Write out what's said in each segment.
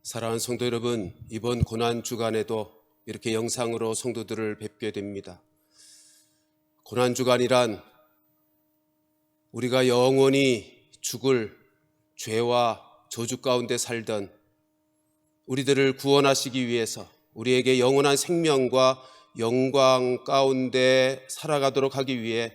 사랑하는 성도 여러분, 이번 고난 주간에도 이렇게 영상으로 성도들을 뵙게 됩니다. 고난 주간이란 우리가 영원히 죽을 죄와 저주 가운데 살던 우리들을 구원하시기 위해서 우리에게 영원한 생명과 영광 가운데 살아가도록 하기 위해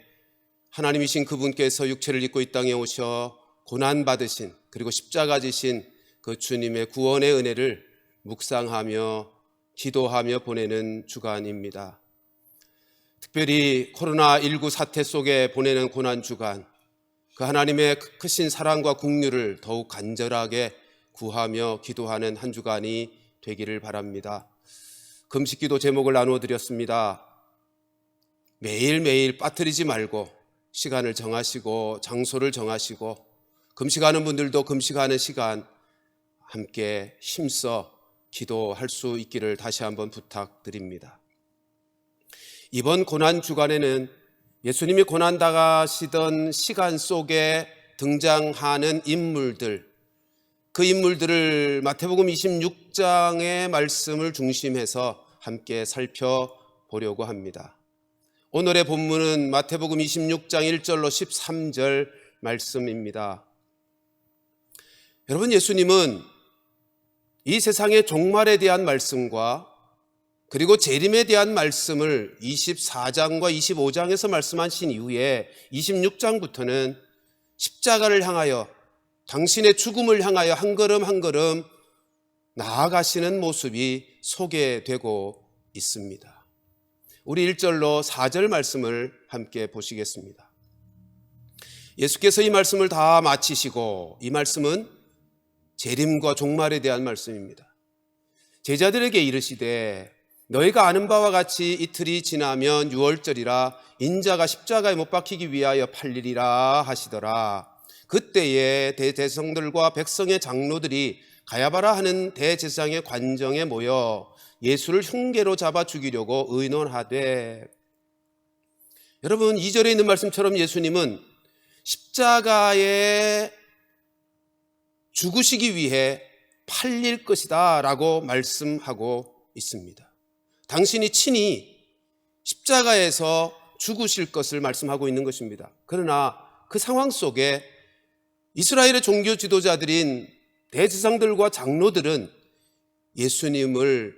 하나님이신 그분께서 육체를 입고 이 땅에 오셔 고난받으신, 그리고 십자가 지신 그 주님의 구원의 은혜를 묵상하며 기도하며 보내는 주간입니다. 특별히 코로나19 사태 속에 보내는 고난 주간, 그 하나님의 크신 사랑과 긍휼을 더욱 간절하게 구하며 기도하는 한 주간이 되기를 바랍니다. 금식기도 제목을 나누어 드렸습니다. 매일매일 빠뜨리지 말고 시간을 정하시고 장소를 정하시고, 금식하는 분들도 금식하는 시간 함께 힘써 기도할 수 있기를 다시 한번 부탁드립니다. 이번 고난 주간에는 예수님이 고난 당하시던 시간 속에 등장하는 인물들, 그 인물들을 마태복음 26장의 말씀을 중심해서 함께 살펴보려고 합니다. 오늘의 본문은 마태복음 26장 1절로 13절 말씀입니다. 여러분, 예수님은 이 세상의 종말에 대한 말씀과 그리고 재림에 대한 말씀을 24장과 25장에서 말씀하신 이후에 26장부터는 십자가를 향하여, 당신의 죽음을 향하여 한 걸음 한 걸음 나아가시는 모습이 소개되고 있습니다. 우리 1절로 4절 말씀을 함께 보시겠습니다. 예수께서 이 말씀을 다 마치시고, 이 말씀은 재림과 종말에 대한 말씀입니다. 제자들에게 이르시되 너희가 아는 바와 같이 이틀이 지나면 유월절이라 인자가 십자가에 못 박히기 위하여 팔리리라 하시더라. 그때에 대제사장들과 백성의 장로들이 가야바라 하는 대제사장의 관정에 모여 예수를 흉계로 잡아 죽이려고 의논하되, 여러분, 2절에 있는 말씀처럼 예수님은 십자가에 죽으시기 위해 팔릴 것이다 라고 말씀하고 있습니다. 당신이 친히 십자가에서 죽으실 것을 말씀하고 있는 것입니다. 그러나 그 상황 속에 이스라엘의 종교 지도자들인 대제사장들과 장로들은 예수님을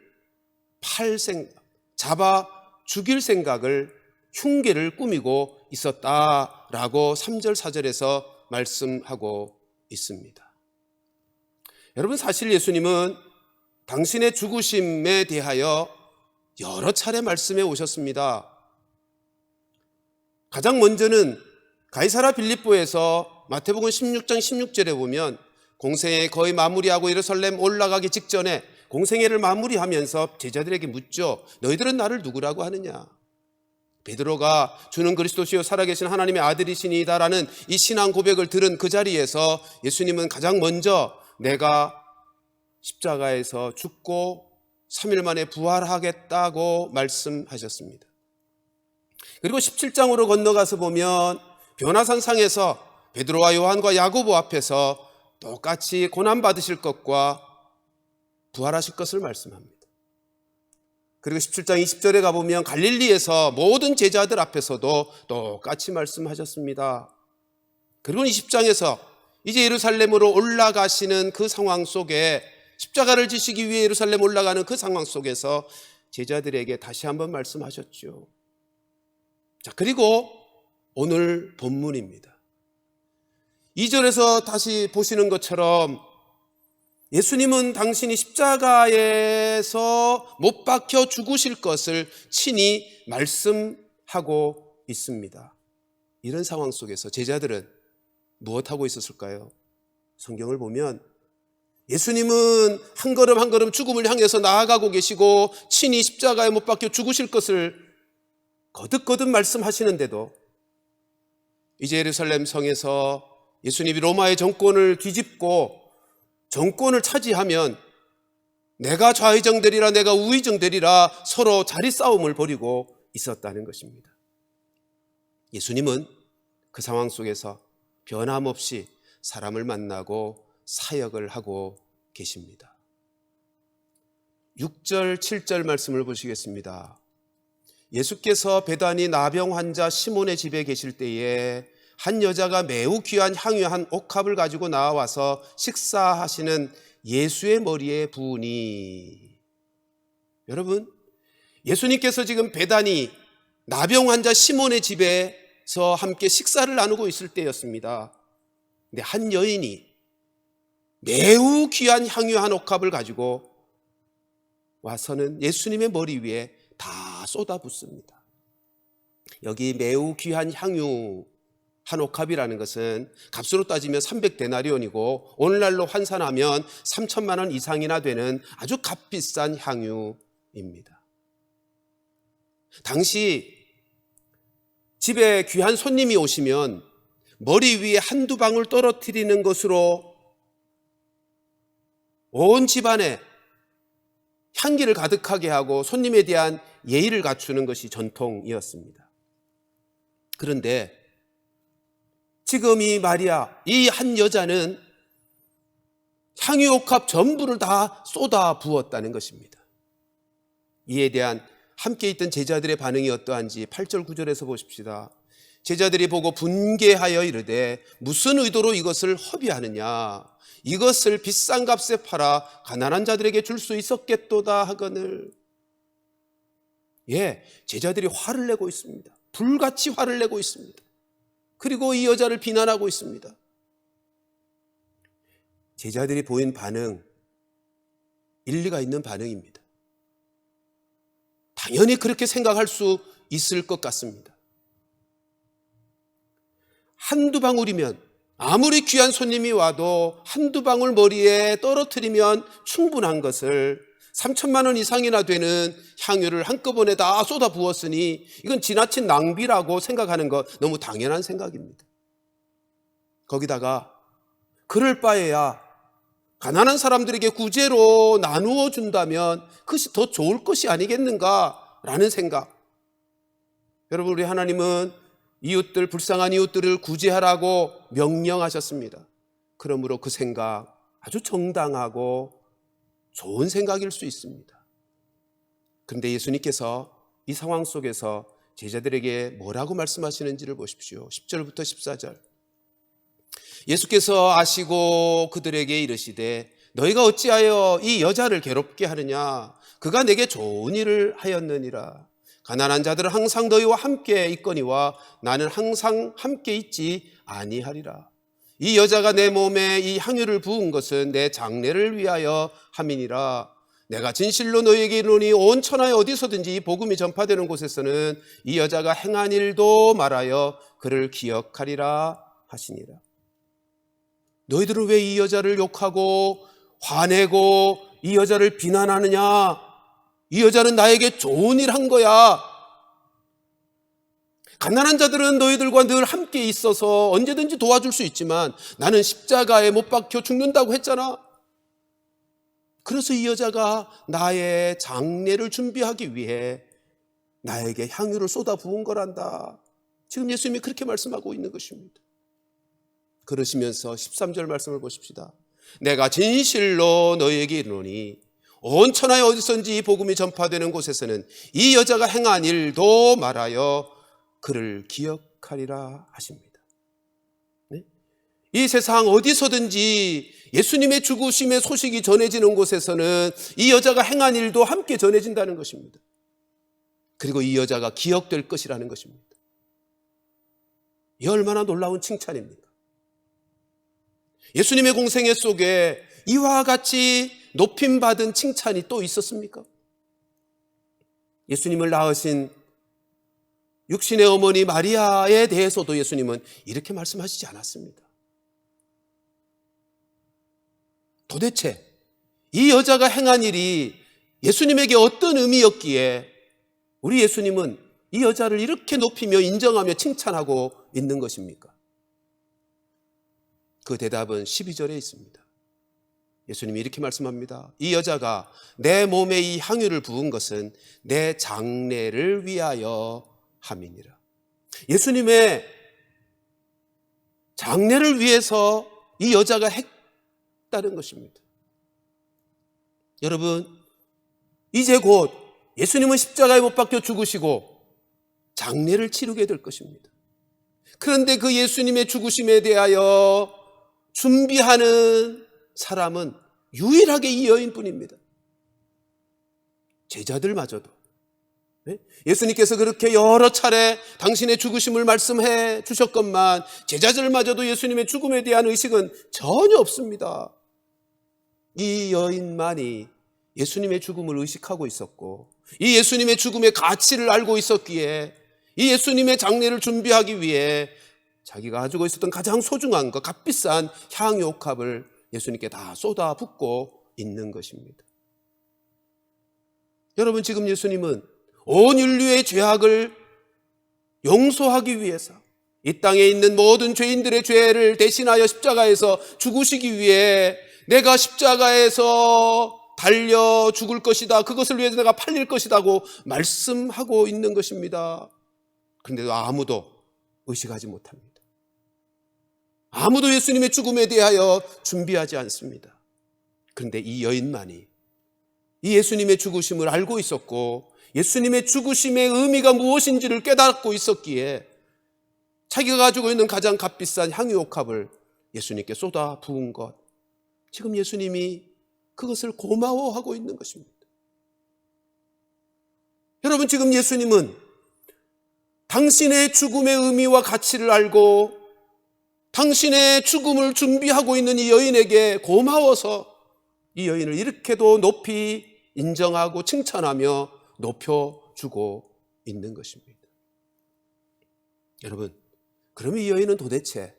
잡아 죽일 생각을, 흉계를 꾸미고 있었다라고 3절 4절에서 말씀하고 있습니다. 여러분, 사실 예수님은 당신의 죽으심에 대하여 여러 차례 말씀해 오셨습니다. 가장 먼저는 가이사랴 빌립보에서 마태복음 16장 16절에 보면 공생애 거의 마무리하고 예루살렘 올라가기 직전에 공생애를 마무리하면서 제자들에게 묻죠. 너희들은 나를 누구라고 하느냐? 베드로가 주는 그리스도시요 살아계신 하나님의 아들이시니다라는 이 신앙 고백을 들은 그 자리에서 예수님은 가장 먼저 내가 십자가에서 죽고 3일 만에 부활하겠다고 말씀하셨습니다. 그리고 17장으로 건너가서 보면 변화산상에서 베드로와 요한과 야고보 앞에서 똑같이 고난받으실 것과 부활하실 것을 말씀합니다. 그리고 17장 20절에 가보면 갈릴리에서 모든 제자들 앞에서도 똑같이 말씀하셨습니다. 그리고 20장에서 이제 예루살렘으로 올라가시는 그 상황 속에, 십자가를 지시기 위해 예루살렘 올라가는 그 상황 속에서 제자들에게 다시 한번 말씀하셨죠. 자, 그리고 오늘 본문입니다. 2절에서 다시 보시는 것처럼 예수님은 당신이 십자가에서 못 박혀 죽으실 것을 친히 말씀하고 있습니다. 이런 상황 속에서 제자들은 무엇하고 있었을까요? 성경을 보면 예수님은 한 걸음 한 걸음 죽음을 향해서 나아가고 계시고 친히 십자가에 못 박혀 죽으실 것을 거듭거듭 말씀하시는데도 이제 예루살렘 성에서 예수님이 로마의 정권을 뒤집고 정권을 차지하면 내가 좌의정 되리라 내가 우의정 되리라 서로 자리 싸움을 벌이고 있었다는 것입니다. 예수님은 그 상황 속에서 변함없이 사람을 만나고 사역을 하고 계십니다. 6절, 7절 말씀을 보시겠습니다. 예수께서 베다니 나병 환자 시몬의 집에 계실 때에 한 여자가 매우 귀한 향유 한 옥합을 가지고 나와서 식사하시는 예수의 머리에 부으니. 여러분, 예수님께서 지금 베다니 나병 환자 시몬의 집에서 함께 식사를 나누고 있을 때였습니다. 근데 한 여인이 매우 귀한 향유 한 옥합을 가지고 와서는 예수님의 머리 위에 다 쏟아붓습니다. 여기 매우 귀한 향유 한 옥합이라는 것은 값으로 따지면 300데나리온이고 오늘날로 환산하면 3천만 원 이상이나 되는 아주 값비싼 향유입니다. 당시 집에 귀한 손님이 오시면 머리 위에 한두 방울 떨어뜨리는 것으로 온 집안에 향기를 가득하게 하고 손님에 대한 예의를 갖추는 것이 전통이었습니다. 그런데 지금 이 마리아, 이 한 여자는 향유옥합 전부를 다 쏟아 부었다는 것입니다. 이에 대한 함께 있던 제자들의 반응이 어떠한지 8절 9절에서 보십시다. 제자들이 보고 분개하여 이르되 무슨 의도로 이것을 허비하느냐, 이것을 비싼 값에 팔아 가난한 자들에게 줄 수 있었겠도다 하거늘. 제자들이 화를 내고 있습니다. 불같이 화를 내고 있습니다. 그리고 이 여자를 비난하고 있습니다. 제자들이 보인 반응, 일리가 있는 반응입니다. 당연히 그렇게 생각할 수 있을 것 같습니다. 한두 방울이면, 아무리 귀한 손님이 와도 한두 방울 머리에 떨어뜨리면 충분한 것을 3천만 원 이상이나 되는 향유를 한꺼번에 다 쏟아 부었으니 이건 지나친 낭비라고 생각하는 것 너무 당연한 생각입니다. 거기다가 그럴 바에야 가난한 사람들에게 구제로 나누어 준다면 그것이 더 좋을 것이 아니겠는가라는 생각. 여러분, 우리 하나님은 이웃들, 불쌍한 이웃들을 구제하라고 명령하셨습니다. 그러므로 그 생각 아주 정당하고 좋은 생각일 수 있습니다. 그런데 예수님께서 이 상황 속에서 제자들에게 뭐라고 말씀하시는지를 보십시오. 10절부터 14절. 예수께서 아시고 그들에게 이르시되 너희가 어찌하여 이 여자를 괴롭게 하느냐, 그가 내게 좋은 일을 하였느니라. 가난한 자들은 항상 너희와 함께 있거니와 나는 항상 함께 있지 아니하리라. 이 여자가 내 몸에 이 향유를 부은 것은 내 장례를 위하여 함이니라. 내가 진실로 너희에게 이르노니 온 천하에 어디서든지 이 복음이 전파되는 곳에서는 이 여자가 행한 일도 말하여 그를 기억하리라 하시니라. 너희들은 왜 이 여자를 욕하고 화내고 이 여자를 비난하느냐? 이 여자는 나에게 좋은 일 한 거야. 가난한 자들은 너희들과 늘 함께 있어서 언제든지 도와줄 수 있지만 나는 십자가에 못 박혀 죽는다고 했잖아. 그래서 이 여자가 나의 장례를 준비하기 위해 나에게 향유를 쏟아 부은 거란다. 지금 예수님이 그렇게 말씀하고 있는 것입니다. 그러시면서 13절 말씀을 보십시다. 내가 진실로 너희에게 이르노니 온 천하에 어디선지 이 복음이 전파되는 곳에서는 이 여자가 행한 일도 말하여 그를 기억하리라 하십니다. 네? 이 세상 어디서든지 예수님의 죽으심의 소식이 전해지는 곳에서는 이 여자가 행한 일도 함께 전해진다는 것입니다. 그리고 이 여자가 기억될 것이라는 것입니다. 이 얼마나 놀라운 칭찬입니까? 예수님의 공생애 속에 이와 같이 높임받은 칭찬이 또 있었습니까? 예수님을 낳으신 육신의 어머니 마리아에 대해서도 예수님은 이렇게 말씀하시지 않았습니다. 도대체 이 여자가 행한 일이 예수님에게 어떤 의미였기에 우리 예수님은 이 여자를 이렇게 높이며 인정하며 칭찬하고 있는 것입니까? 그 대답은 12절에 있습니다. 예수님이 이렇게 말씀합니다. 이 여자가 내 몸에 이 향유를 부은 것은 내 장례를 위하여 함이니라. 예수님의 장례를 위해서 이 여자가 했다는 것입니다. 여러분, 이제 곧 예수님은 십자가에 못 박혀 죽으시고 장례를 치르게 될 것입니다. 그런데 그 예수님의 죽으심에 대하여 준비하는 사람은 유일하게 이 여인뿐입니다. 제자들마저도. 예수님께서 그렇게 여러 차례 당신의 죽으심을 말씀해 주셨건만 제자들마저도 예수님의 죽음에 대한 의식은 전혀 없습니다. 이 여인만이 예수님의 죽음을 의식하고 있었고 이 예수님의 죽음의 가치를 알고 있었기에 이 예수님의 장례를 준비하기 위해 자기가 가지고 있었던 가장 소중한 것, 값비싼 향유옥합을 예수님께 다 쏟아붓고 있는 것입니다. 여러분, 지금 예수님은 온 인류의 죄악을 용서하기 위해서 이 땅에 있는 모든 죄인들의 죄를 대신하여 십자가에서 죽으시기 위해 내가 십자가에서 달려 죽을 것이다, 그것을 위해서 내가 팔릴 것이라고 말씀하고 있는 것입니다. 그런데도 아무도 의식하지 못합니다. 아무도 예수님의 죽음에 대하여 준비하지 않습니다. 그런데 이 여인만이 이 예수님의 죽으심을 알고 있었고 예수님의 죽으심의 의미가 무엇인지를 깨닫고 있었기에 자기가 가지고 있는 가장 값비싼 향유옥합을 예수님께 쏟아 부은 것, 지금 예수님이 그것을 고마워하고 있는 것입니다. 여러분, 지금 예수님은 당신의 죽음의 의미와 가치를 알고 당신의 죽음을 준비하고 있는 이 여인에게 고마워서 이 여인을 이렇게도 높이 인정하고 칭찬하며 높여주고 있는 것입니다. 여러분, 그러면 이 여인은 도대체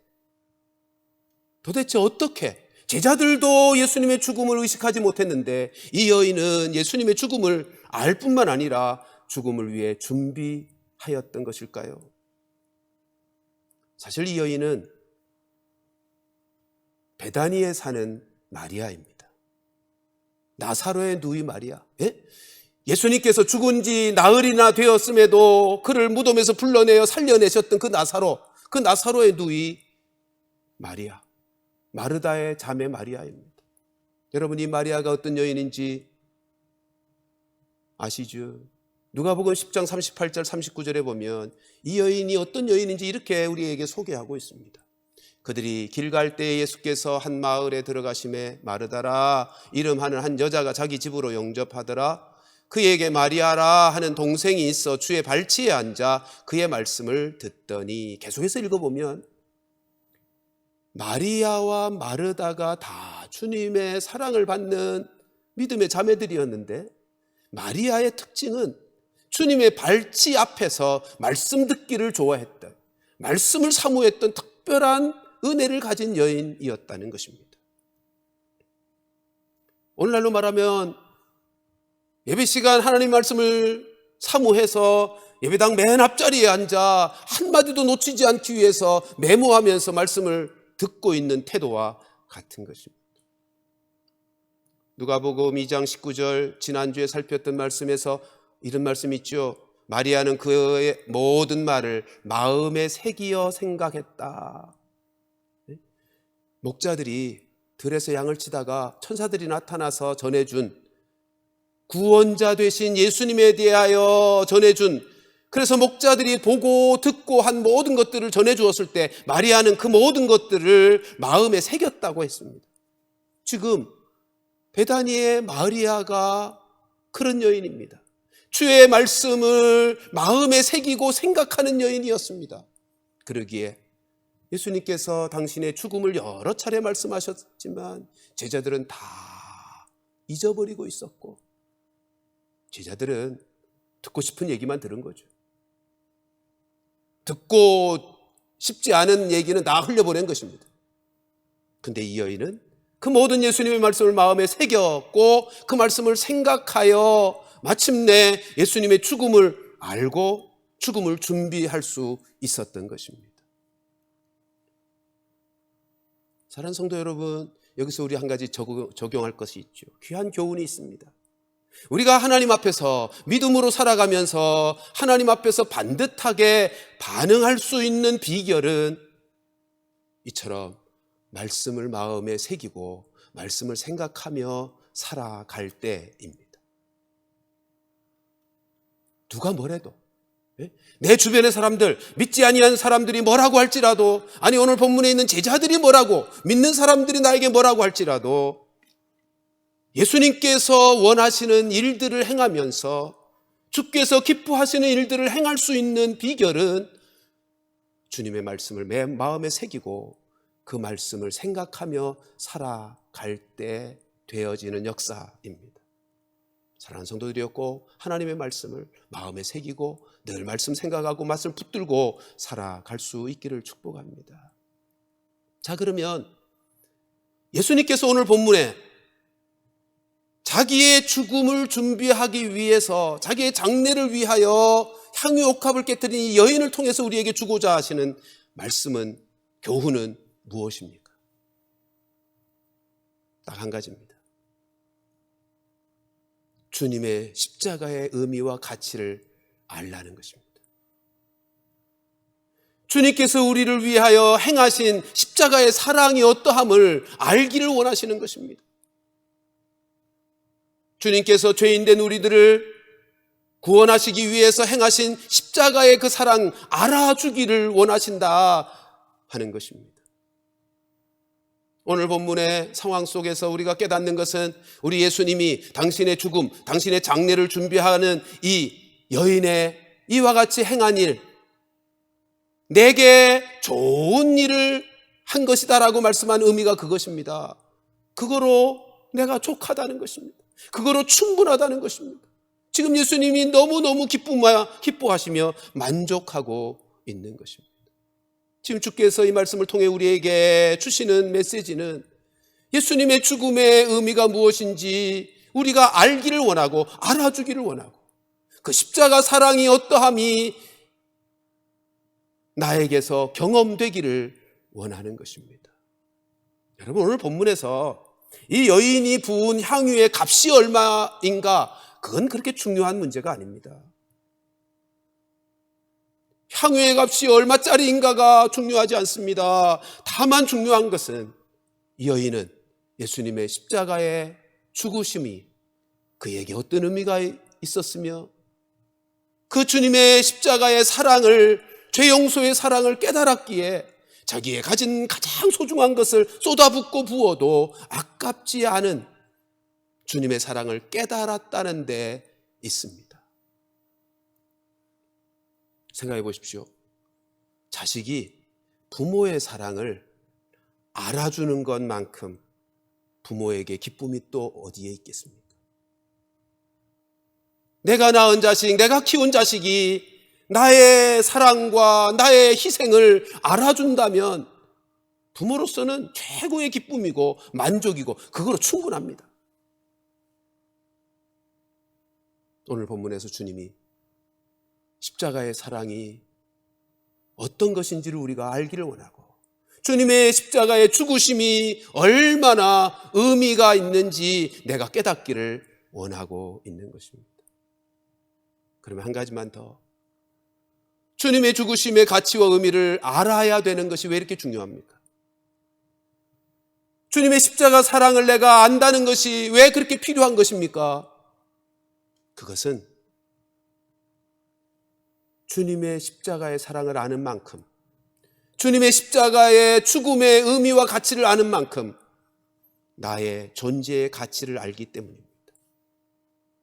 어떻게, 제자들도 예수님의 죽음을 의식하지 못했는데 이 여인은 예수님의 죽음을 알 뿐만 아니라 죽음을 위해 준비하였던 것일까요? 사실 이 여인은 베다니에 사는 마리아입니다. 나사로의 누이 마리아. 예수님께서 죽은 지 나흘이나 되었음에도 그를 무덤에서 불러내어 살려내셨던 그 나사로의 누이 마리아, 마르다의 자매 마리아입니다. 여러분, 이 마리아가 어떤 여인인지 아시죠? 누가복음 10장 38절 39절에 보면 이 여인이 어떤 여인인지 이렇게 우리에게 소개하고 있습니다. 그들이 길 갈 때에 예수께서 한 마을에 들어가심에 마르다라 이름하는 한 여자가 자기 집으로 영접하더라. 그에게 마리아라 하는 동생이 있어 주의 발치에 앉아 그의 말씀을 듣더니, 계속해서 읽어보면 마리아와 마르다가 다 주님의 사랑을 받는 믿음의 자매들이었는데 마리아의 특징은 주님의 발치 앞에서 말씀 듣기를 좋아했던, 말씀을 사모했던 특별한 은혜를 가진 여인이었다는 것입니다. 오늘날로 말하면 예배 시간 하나님 말씀을 사모해서 예배당 맨 앞자리에 앉아 한마디도 놓치지 않기 위해서 메모하면서 말씀을 듣고 있는 태도와 같은 것입니다. 누가복음 2장 19절, 지난주에 살폈던 말씀에서 이런 말씀이 있죠. 마리아는 그의 모든 말을 마음에 새기어 생각했다. 목자들이 들에서 양을 치다가 천사들이 나타나서 전해준, 구원자 되신 예수님에 대하여 전해준, 그래서 목자들이 보고 듣고 한 모든 것들을 전해주었을 때 마리아는 그 모든 것들을 마음에 새겼다고 했습니다. 지금 베다니의 마리아가 그런 여인입니다. 주의 말씀을 마음에 새기고 생각하는 여인이었습니다. 그러기에 예수님께서 당신의 죽음을 여러 차례 말씀하셨지만 제자들은 다 잊어버리고 있었고, 제자들은 듣고 싶은 얘기만 들은 거죠. 듣고 싶지 않은 얘기는 다 흘려보낸 것입니다. 근데 이 여인은 그 모든 예수님의 말씀을 마음에 새겼고 그 말씀을 생각하여 마침내 예수님의 죽음을 알고 죽음을 준비할 수 있었던 것입니다. 사랑하는 성도 여러분, 여기서 우리 한 가지 적용할 것이 있죠. 귀한 교훈이 있습니다. 우리가 하나님 앞에서 믿음으로 살아가면서 하나님 앞에서 반듯하게 반응할 수 있는 비결은 이처럼 말씀을 마음에 새기고 말씀을 생각하며 살아갈 때입니다. 누가 뭐래도, 내 주변의 사람들, 믿지 아니하는 사람들이 뭐라고 할지라도, 아니 오늘 본문에 있는 제자들이 뭐라고, 믿는 사람들이 나에게 뭐라고 할지라도 예수님께서 원하시는 일들을 행하면서 주께서 기뻐하시는 일들을 행할 수 있는 비결은 주님의 말씀을 내 마음에 새기고 그 말씀을 생각하며 살아갈 때 되어지는 역사입니다. 사랑하는 성도들이었고, 하나님의 말씀을 마음에 새기고 늘 말씀 생각하고 말씀 붙들고 살아갈 수 있기를 축복합니다. 자, 그러면 예수님께서 오늘 본문에 자기의 죽음을 준비하기 위해서, 자기의 장례를 위하여 향유 옥합을 깨뜨린 이 여인을 통해서 우리에게 주고자 하시는 말씀은, 교훈은 무엇입니까? 딱 한 가지입니다. 주님의 십자가의 의미와 가치를 알라는 것입니다. 주님께서 우리를 위하여 행하신 십자가의 사랑이 어떠함을 알기를 원하시는 것입니다. 주님께서 죄인된 우리들을 구원하시기 위해서 행하신 십자가의 그 사랑 알아주기를 원하신다 하는 것입니다. 오늘 본문의 상황 속에서 우리가 깨닫는 것은 우리 예수님이 당신의 죽음, 당신의 장례를 준비하는 이 여인의 이와 같이 행한 일, 내게 좋은 일을 한 것이다라고 말씀한 의미가 그것입니다. 그거로 내가 족하다는 것입니다. 그거로 충분하다는 것입니다. 지금 예수님이 너무너무 기뻐하시며 만족하고 있는 것입니다. 지금 주께서 이 말씀을 통해 우리에게 주시는 메시지는 예수님의 죽음의 의미가 무엇인지 우리가 알기를 원하고 알아주기를 원하고, 그 십자가 사랑이 어떠함이 나에게서 경험되기를 원하는 것입니다. 여러분, 오늘 본문에서 이 여인이 부은 향유의 값이 얼마인가, 그건 그렇게 중요한 문제가 아닙니다. 향유의 값이 얼마짜리인가가 중요하지 않습니다. 다만 중요한 것은 이 여인은 예수님의 십자가의 죽으심이 그에게 어떤 의미가 있었으며, 그 주님의 십자가의 사랑을, 죄 용서의 사랑을 깨달았기에 자기의 가진 가장 소중한 것을 쏟아붓고 부어도 아깝지 않은 주님의 사랑을 깨달았다는 데 있습니다. 생각해 보십시오. 자식이 부모의 사랑을 알아주는 것만큼 부모에게 기쁨이 또 어디에 있겠습니까? 내가 낳은 자식, 내가 키운 자식이 나의 사랑과 나의 희생을 알아준다면 부모로서는 최고의 기쁨이고 만족이고 그거로 충분합니다. 오늘 본문에서 주님이 십자가의 사랑이 어떤 것인지를 우리가 알기를 원하고, 주님의 십자가의 죽으심이 얼마나 의미가 있는지 내가 깨닫기를 원하고 있는 것입니다. 그러면 한 가지만 더, 주님의 죽으심의 가치와 의미를 알아야 되는 것이 왜 이렇게 중요합니까? 주님의 십자가 사랑을 내가 안다는 것이 왜 그렇게 필요한 것입니까? 그것은 주님의 십자가의 사랑을 아는 만큼, 주님의 십자가의 죽음의 의미와 가치를 아는 만큼 나의 존재의 가치를 알기 때문입니다.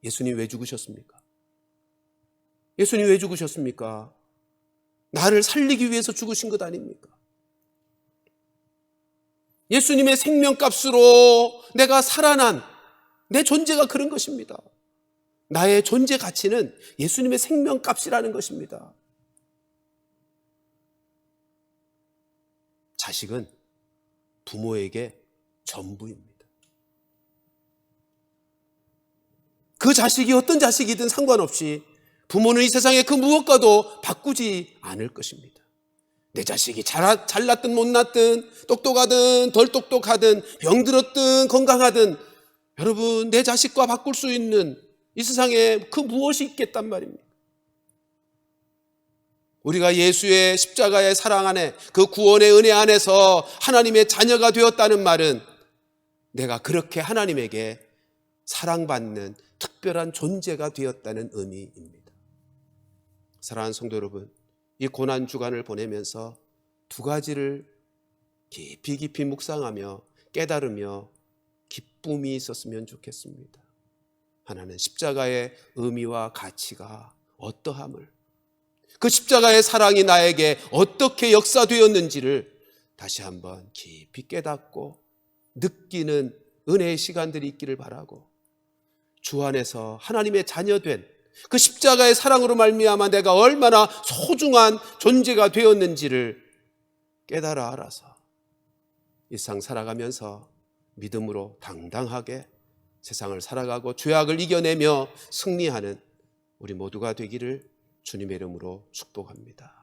예수님 왜 죽으셨습니까? 예수님 왜 죽으셨습니까? 나를 살리기 위해서 죽으신 것 아닙니까? 예수님의 생명값으로 내가 살아난 내 존재가 그런 것입니다. 나의 존재 가치는 예수님의 생명값이라는 것입니다. 자식은 부모에게 전부입니다. 그 자식이 어떤 자식이든 상관없이 부모는 이 세상에 그 무엇과도 바꾸지 않을 것입니다. 내 자식이 잘났든 못났든 똑똑하든 덜 똑똑하든 병들었든 건강하든, 여러분, 내 자식과 바꿀 수 있는 이 세상에 그 무엇이 있겠단 말입니다. 우리가 예수의 십자가의 사랑 안에, 그 구원의 은혜 안에서 하나님의 자녀가 되었다는 말은 내가 그렇게 하나님에게 사랑받는 특별한 존재가 되었다는 의미입니다. 사랑하는 성도 여러분, 이 고난 주간을 보내면서 두 가지를 깊이 묵상하며 깨달으며 기쁨이 있었으면 좋겠습니다. 하나는 십자가의 의미와 가치가 어떠함을, 그 십자가의 사랑이 나에게 어떻게 역사되었는지를 다시 한번 깊이 깨닫고 느끼는 은혜의 시간들이 있기를 바라고, 주 안에서 하나님의 자녀된 그 십자가의 사랑으로 말미암아 내가 얼마나 소중한 존재가 되었는지를 깨달아 알아서 일상 살아가면서 믿음으로 당당하게 세상을 살아가고 죄악을 이겨내며 승리하는 우리 모두가 되기를 주님의 이름으로 축복합니다.